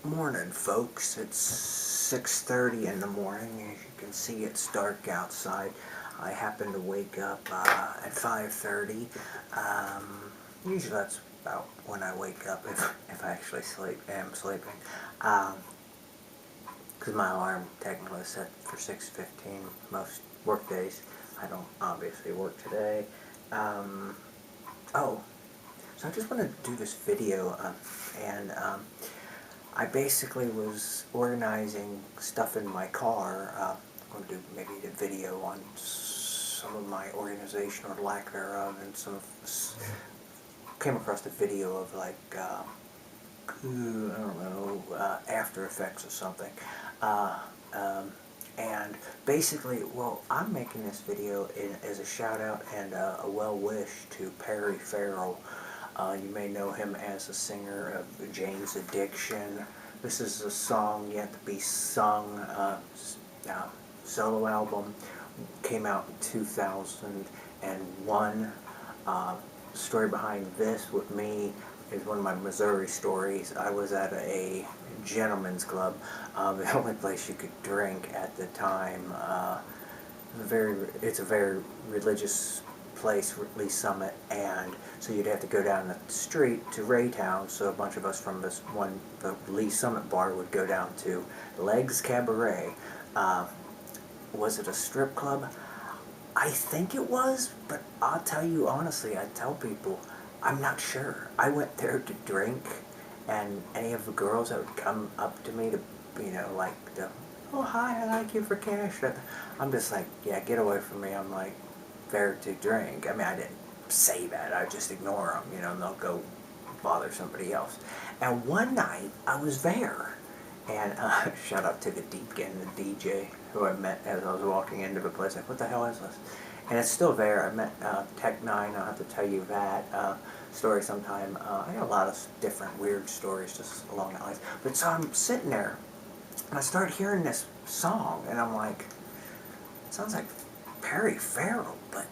Morning, folks. It's 6:30 in the morning. As you can see, it's dark outside. I happen to wake up at 5:30. Usually that's about when I wake up if I actually am sleeping. Because my alarm technically is set for 6:15 most work days. I don't obviously work today. So I just want to do this video, and I basically was organizing stuff in my car. I'm going to do maybe a video on some of my organization or lack thereof, and came across a video of like I don't know, After Effects or something. And basically, well, I'm making this video as a shout out and a well wish to Farrell. You may know him as a singer of Jane's Addiction. This is a song yet to be sung, solo album, came out in 2001. Story behind this with me is one of my Missouri stories. I was at a gentleman's club, the only place you could drink at the time. It's a very religious place, Lee Summit, and so you'd have to go down the street to Raytown. So a bunch of us from the Lee Summit bar would go down to Legs Cabaret. Was it a strip club? I think it was, but I'll tell you honestly, I tell people, I'm not sure. I went there to drink, and any of the girls that would come up to me to, oh hi, I like you for cash. I'm just like, yeah, get away from me. I'm like, there to drink. I mean, I didn't say that. I just ignore them, and they'll go bother somebody else. And one night, I was there, and shout out to the Deacon, the DJ, who I met as I was walking into the place. Like, what the hell is this? And it's still there. I met Tech 9. I'll have to tell you that story sometime. I got a lot of different weird stories just along that lines. But so I'm sitting there, and I start hearing this song, and I'm like, it sounds like Farrell, but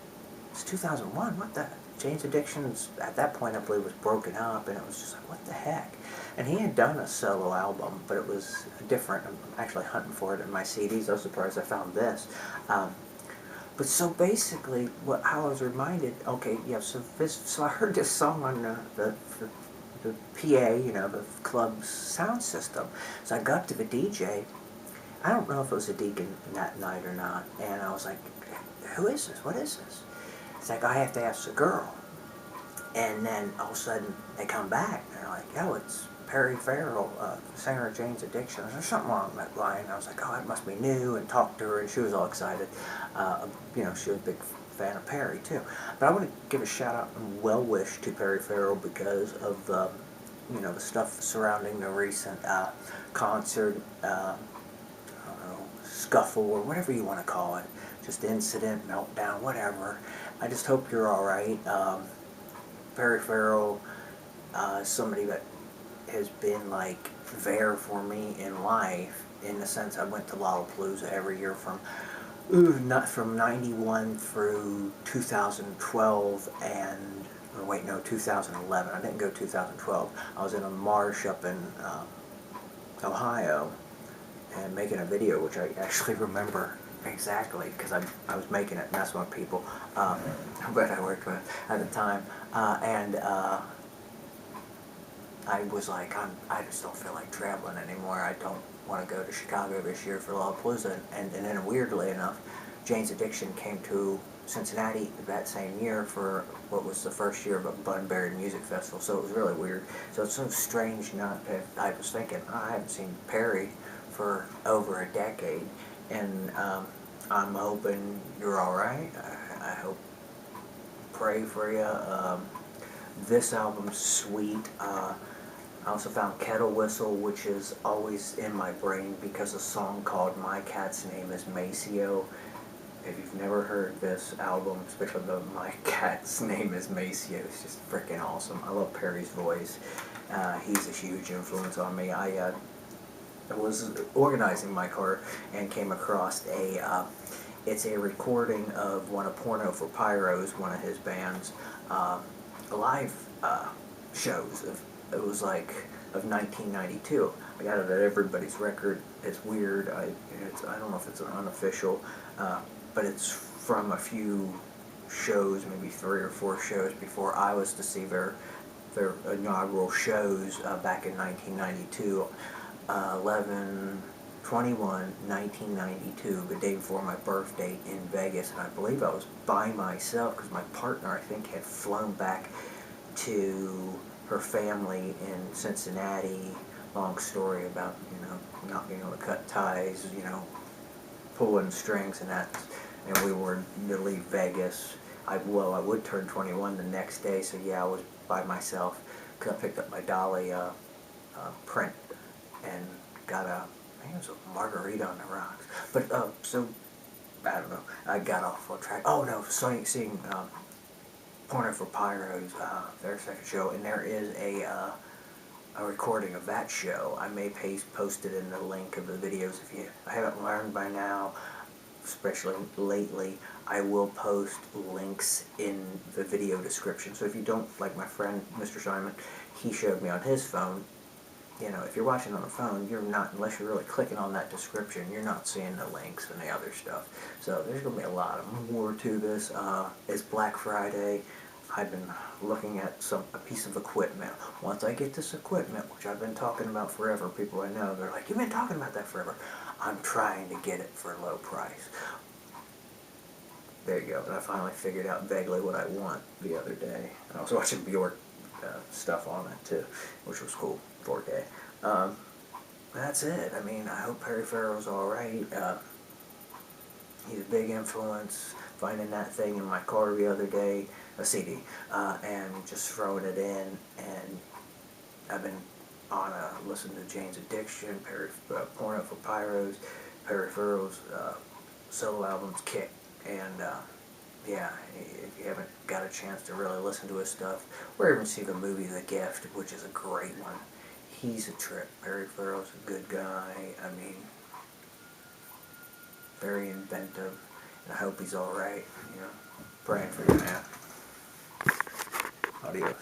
it's 2001. What the? Jane's Addiction's at that point, I believe, was broken up, and it was just like, what the heck? And he had done a solo album, but it was different. I'm actually hunting for it in my CDs. I was surprised I found this. But so basically, how I was reminded, okay, yeah, so I heard this song on the PA, the club's sound system. So I got up to the DJ. I don't know if it was a deacon that night or not, and I was like, who is this? What is this? It's like, I have to ask the girl. And then all of a sudden, they come back, and they're like, oh, it's Farrell, singer of Jane's Addiction. There's something wrong with that line. I was like, oh, it must be new, and talked to her, and she was all excited. She was a big fan of Perry, too. But I want to give a shout-out and well-wish to Farrell because of the stuff surrounding the recent concert, scuffle, or whatever you want to call it. Just incident, meltdown, whatever. I just hope you're all right. Farrell is somebody that has been like there for me in life, in the sense I went to Lollapalooza every year from 91 through 2012 or wait, no, 2011. I didn't go 2012. I was in a marsh up in Ohio and making a video, which I actually remember exactly because I was making it messing with people that I worked with at the time, and I was like, I just don't feel like traveling anymore. I don't want to go to Chicago this year for Lollapalooza, and then weirdly enough, Jane's Addiction came to Cincinnati that same year for what was the first year of a Bunbury Music Festival, so it was really weird. So it's so strange I was thinking, I haven't seen Perry for over a decade, and I'm hoping you're alright. I hope, pray for you. This album's sweet. I also found Kettle Whistle, which is always in my brain because a song called My Cat's Name is Maceo. If you've never heard this album, especially the My Cat's Name is Maceo, it's just freaking awesome. I love Perry's voice. He's a huge influence on me. I was organizing my car and came across it's a recording of one of Porno for Pyros, one of his bands, live shows. It was like of 1992. I got it at everybody's record. It's weird. I don't know if it's an unofficial, but it's from a few shows, maybe 3 or 4 shows before I was to see their inaugural shows back in 1992. 11/21/1992, the day before my birthday in Vegas, and I believe I was by myself because my partner, I think, had flown back to her family in Cincinnati. Long story about, not being able to cut ties, pulling strings and that, and we were to leave Vegas. I would turn 21 the next day, so yeah, I was by myself because I picked up my Dolly print and got I think it was a margarita on the rocks. But, so, I don't know, I got off on track. Oh no, seeing Porno for Pyros, their second show, and there is a recording of that show. I may post it in the link of the videos. If you haven't learned by now, especially lately, I will post links in the video description. So if you don't, like my friend Mr. Simon, he showed me on his phone, if you're watching on the phone, you're not, unless you're really clicking on that description, you're not seeing the links and the other stuff. So there's going to be a lot more to this. It's Black Friday. I've been looking at a piece of equipment. Once I get this equipment, which I've been talking about forever, people I know, they're like, you've been talking about that forever. I'm trying to get it for a low price. There you go. And I finally figured out vaguely what I want the other day. And I was watching Bjork stuff on it too, which was cool. 4K. That's it. I mean, I hope Farrell's alright. He's a big influence. Finding that thing in my car the other day, a CD, and just throwing it in, and I've been on listening to Jane's Addiction, Porno for Pyros, Perry Farrell's solo albums, Kick, and yeah, if you haven't got a chance to really listen to his stuff, or even see the movie The Gift, which is a great one, he's a trip. Perry Farrell's a good guy. I mean, very inventive, and I hope he's alright, praying for you, man. Adios.